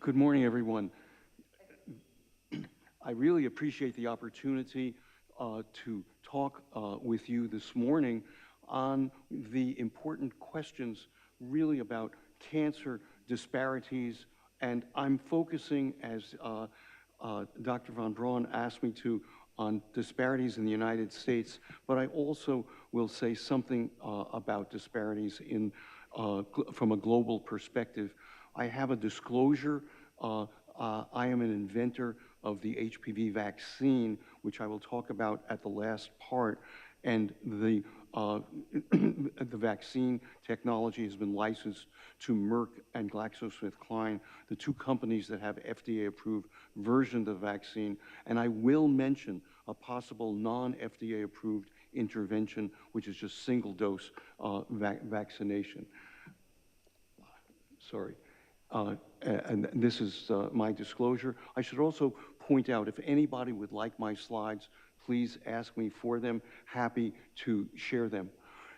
Good morning, everyone. I really appreciate the opportunity to talk with you this morning on the important questions really about cancer disparities, and I'm focusing, as Dr. Von Braun asked me to, on disparities in the United States, but I also will say something about disparities from a global perspective. I have a disclosure. I am an inventor of the HPV vaccine, which I will talk about at the last part, and the vaccine technology has been licensed to Merck and GlaxoSmithKline, the two companies that have FDA-approved version of the vaccine, and I will mention a possible non-FDA approved intervention, which is just single-dose vaccination. Sorry. And this is my disclosure. I should also point out, if anybody would like my slides, please ask me for them. Happy to share them.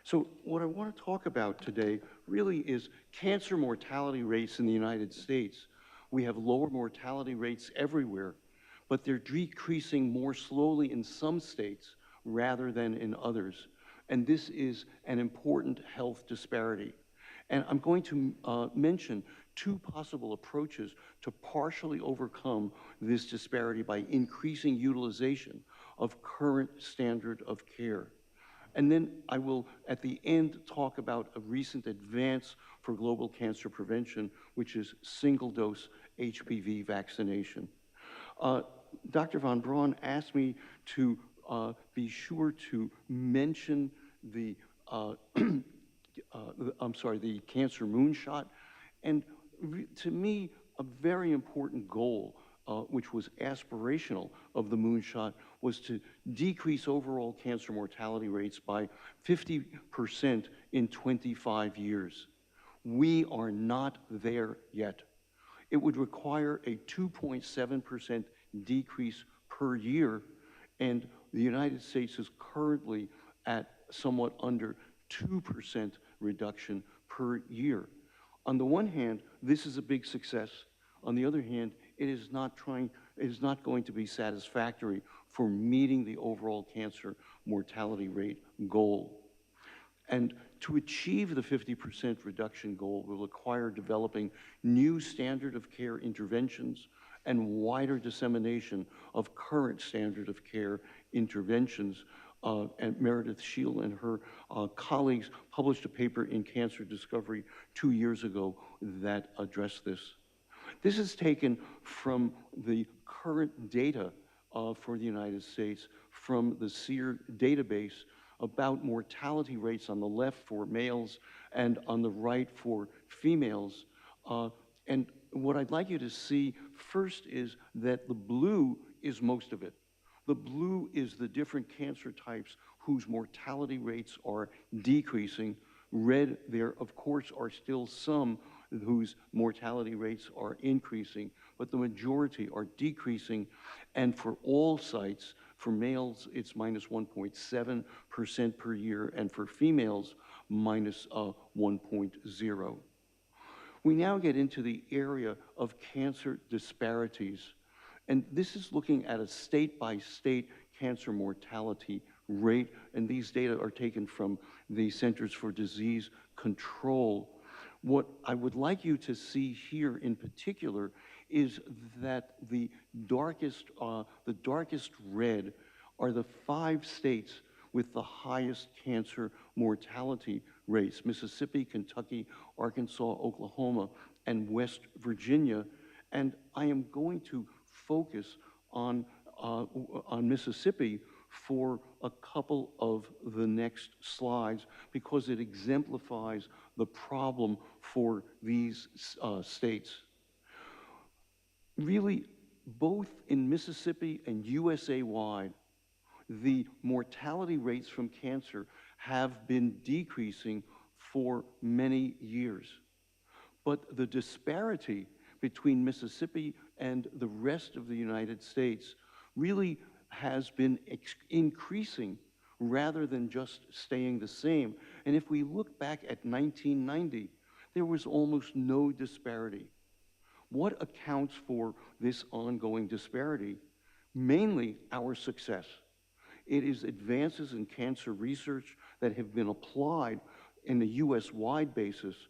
So what I want to talk about today really is cancer mortality rates in the United States. We have lower mortality rates everywhere, but they're decreasing more slowly in some states rather than in others. And this is an important health disparity. And I'm going to mention two possible approaches to partially overcome this disparity by increasing utilization of current standard of care. And then I will, at the end, talk about a recent advance for global cancer prevention, which is single-dose HPV vaccination. Dr. Von Braun asked me to be sure to mention the the cancer moonshot. And to me, a very important goal, which was aspirational of the moonshot, was to decrease overall cancer mortality rates by 50% in 25 years. We are not there yet. It would require a 2.7% decrease per year, and the United States is currently at somewhat under 2% reduction per year. On the one hand, this is a big success. On the other hand, it is not going to be satisfactory for meeting the overall cancer mortality rate goal. And to achieve the 50% reduction goal will require developing new standard of care interventions and wider dissemination of current standard of care interventions. And Meredith Shield and her colleagues published a paper in Cancer Discovery 2 years ago that addressed this. This is taken from the current data for the United States from the SEER database about mortality rates on the left for males and on the right for females. And what I'd like you to see first is that the blue is most of it. The blue is the different cancer types whose mortality rates are decreasing. Red, there, of course, are still some whose mortality rates are increasing, but the majority are decreasing. And for all sites, for males, it's minus 1.7% per year, and for females, minus 1.0. We now get into the area of cancer disparities. And this is looking at a state-by-state cancer mortality rate, and these data are taken from the Centers for Disease Control. What I would like you to see here in particular is that the darkest red are the 5 states with the highest cancer mortality rates: Mississippi, Kentucky, Arkansas, Oklahoma, and West Virginia. And I am going to focus on Mississippi for a couple of the next slides because it exemplifies the problem for these states. Really, both in Mississippi and USA-wide, the mortality rates from cancer have been decreasing for many years. But the disparity between Mississippi and the rest of the United States really has been increasing rather than just staying the same. And if we look back at 1990, there was almost no disparity. What accounts for this ongoing disparity? Mainly our success. It is advances in cancer research that have been applied in a US-wide basis,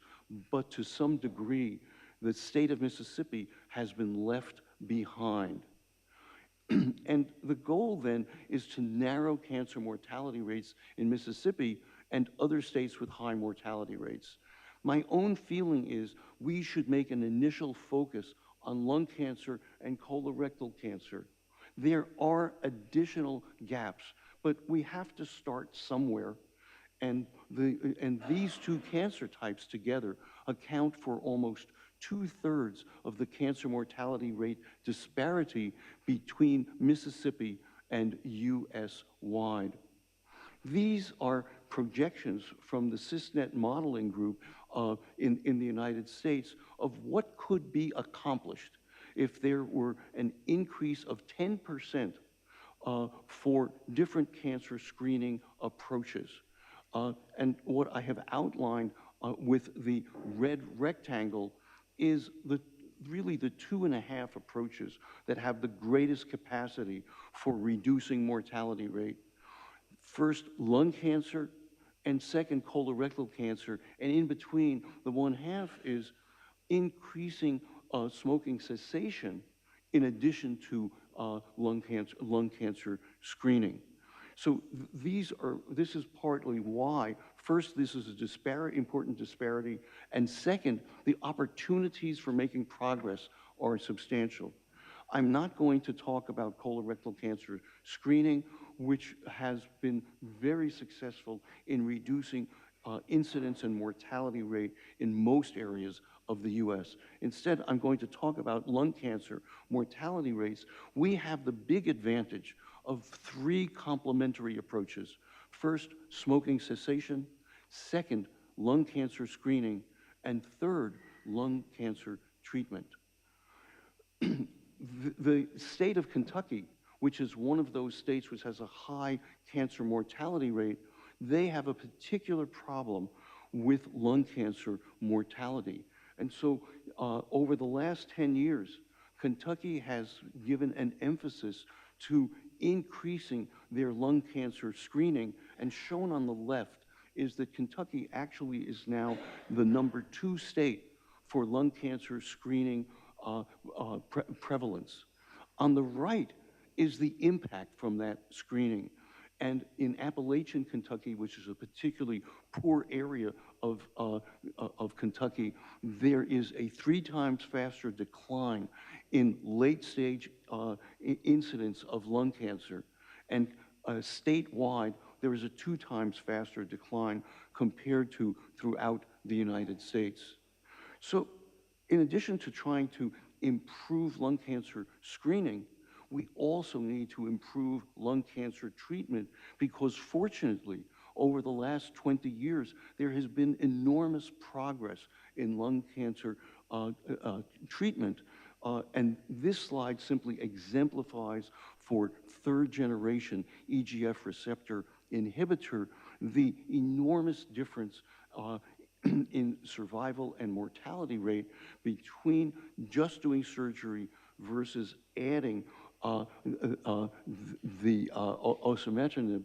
but to some degree, the state of Mississippi has been left behind. And the goal then is to narrow cancer mortality rates in Mississippi and other states with high mortality rates. My own feeling is we should make an initial focus on lung cancer and colorectal cancer. There are additional gaps, but we have to start somewhere. And these two cancer types together account for almost 2/3 of the cancer mortality rate disparity between Mississippi and US-wide. These are projections from the CISNET modeling group in the United States of what could be accomplished if there were an increase of 10% for different cancer screening approaches. And what I have outlined with the red rectangle is really the 2.5 approaches that have the greatest capacity for reducing mortality rate. First, lung cancer, and second, colorectal cancer, and in between, the 1/2 is increasing smoking cessation in addition to lung cancer screening. So this is partly why, first, this is a important disparity, and second, the opportunities for making progress are substantial. I'm not going to talk about colorectal cancer screening, which has been very successful in reducing incidence and mortality rate in most areas of the US. Instead, I'm going to talk about lung cancer mortality rates. We have the big advantage of 3 complementary approaches. First, smoking cessation. Second, lung cancer screening. And third, lung cancer treatment. The state of Kentucky, which is one of those states which has a high cancer mortality rate, they have a particular problem with lung cancer mortality. And so over the last 10 years, Kentucky has given an emphasis to increasing their lung cancer screening, and shown on the left is that Kentucky actually is now the #2 state for lung cancer screening prevalence. On the right is the impact from that screening. And in Appalachian Kentucky, which is a particularly poor area of Kentucky, there is a 3 times faster decline in late-stage incidence of lung cancer. And statewide, there is a 2 times faster decline compared to throughout the United States. So in addition to trying to improve lung cancer screening, we also need to improve lung cancer treatment, because fortunately, over the last 20 years, there has been enormous progress in lung cancer treatment. And this slide simply exemplifies for 3rd-generation EGF receptor inhibitor the enormous difference in survival and mortality rate between just doing surgery versus adding the osimertinib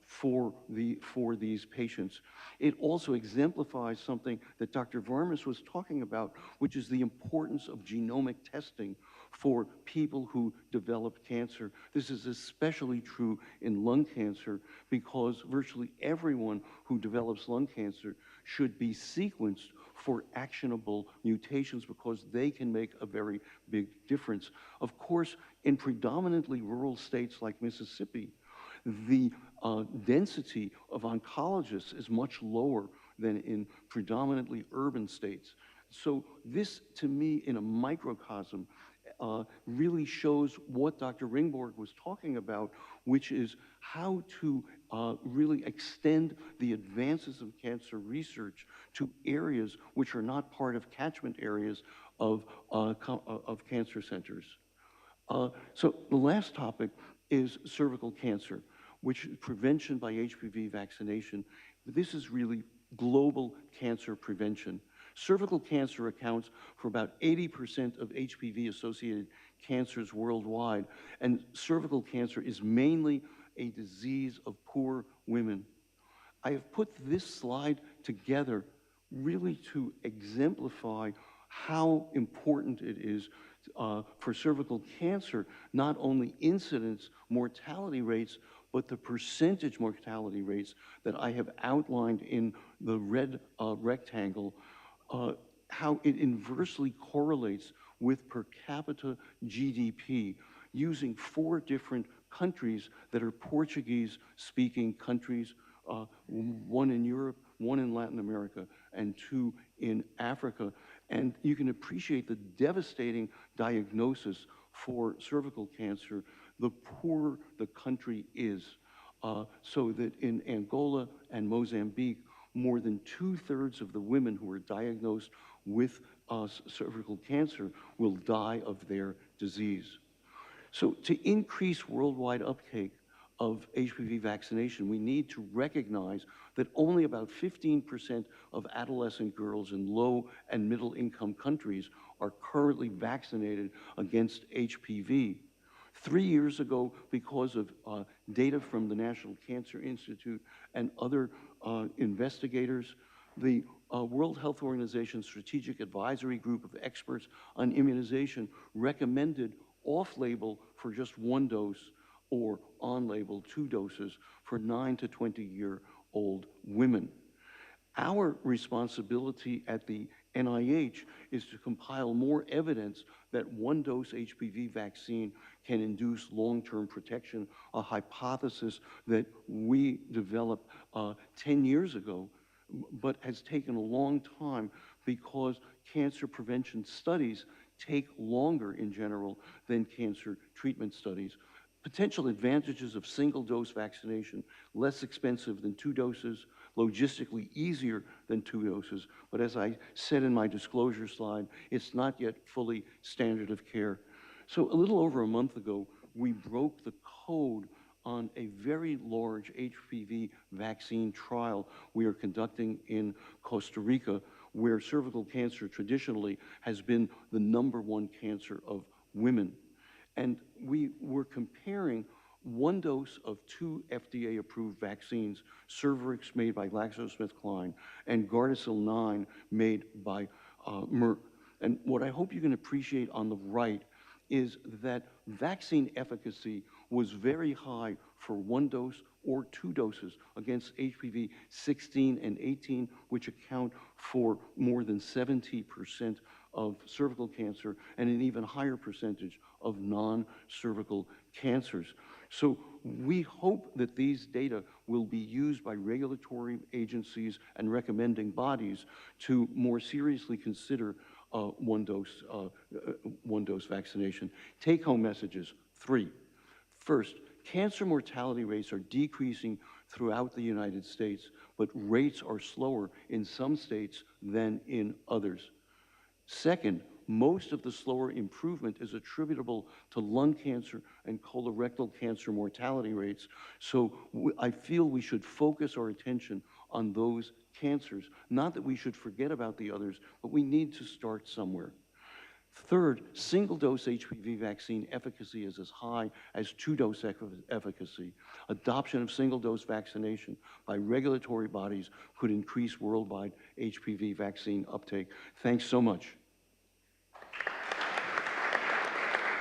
for these patients. It also exemplifies something that Dr. Varmus was talking about, which is the importance of genomic testing for people who develop cancer. This is especially true in lung cancer, because virtually everyone who develops lung cancer should be sequenced for actionable mutations, because they can make a very big difference. Of course, in predominantly rural states like Mississippi, the density of oncologists is much lower than in predominantly urban states. So this, to me, in a microcosm, really shows what Dr. Ringborg was talking about, which is how to really extend the advances of cancer research to areas which are not part of catchment areas of cancer centers. So the last topic is cervical cancer, which is prevention by HPV vaccination. This is really global cancer prevention. Cervical cancer accounts for about 80% of HPV-associated cancers worldwide, and cervical cancer is mainly a disease of poor women. I have put this slide together really to exemplify how important it is for cervical cancer, not only incidence mortality rates, but the percentage mortality rates that I have outlined in the red rectangle, how it inversely correlates with per capita GDP using 4 different countries that are Portuguese-speaking countries, 1 in Europe, 1 in Latin America, and 2 in Africa. And you can appreciate the devastating diagnosis for cervical cancer the poorer the country is. So that in Angola and Mozambique, more than 2/3 of the women who are diagnosed with cervical cancer will die of their disease. So to increase worldwide uptake of HPV vaccination, we need to recognize that only about 15% of adolescent girls in low and middle income countries are currently vaccinated against HPV. 3 years ago, because of data from the National Cancer Institute and other investigators, the World Health Organization Strategic Advisory Group of Experts on Immunization recommended off-label for just 1 dose or on-label 2 doses for 9 to 20-year-old women. Our responsibility at the NIH is to compile more evidence that 1-dose HPV vaccine can induce long-term protection, a hypothesis that we developed 10 years ago, but has taken a long time because cancer prevention studies take longer in general than cancer treatment studies. Potential advantages of single-dose vaccination: less expensive than 2 doses, logistically easier than 2 doses, but as I said in my disclosure slide, it's not yet fully standard of care. So a little over a month ago, we broke the code on a very large HPV vaccine trial we are conducting in Costa Rica, where cervical cancer traditionally has been the #1 cancer of women. And we were comparing 1 dose of 2 FDA-approved vaccines, Cervarix made by GlaxoSmithKline and Gardasil 9 made by Merck. And what I hope you can appreciate on the right is that vaccine efficacy was very high for 1 dose or 2 doses against HPV 16 and 18, which account for more than 70% of cervical cancer and an even higher percentage of non-cervical cancers. So we hope that these data will be used by regulatory agencies and recommending bodies to more seriously consider one-dose vaccination. Take-home messages: 3. First, cancer mortality rates are decreasing throughout the United States, but rates are slower in some states than in others. Second, most of the slower improvement is attributable to lung cancer and colorectal cancer mortality rates. So I feel we should focus our attention on those cancers. Not that we should forget about the others, but we need to start somewhere. Third, single-dose HPV vaccine efficacy is as high as 2-dose efficacy. Adoption of single-dose vaccination by regulatory bodies could increase worldwide HPV vaccine uptake. Thanks so much.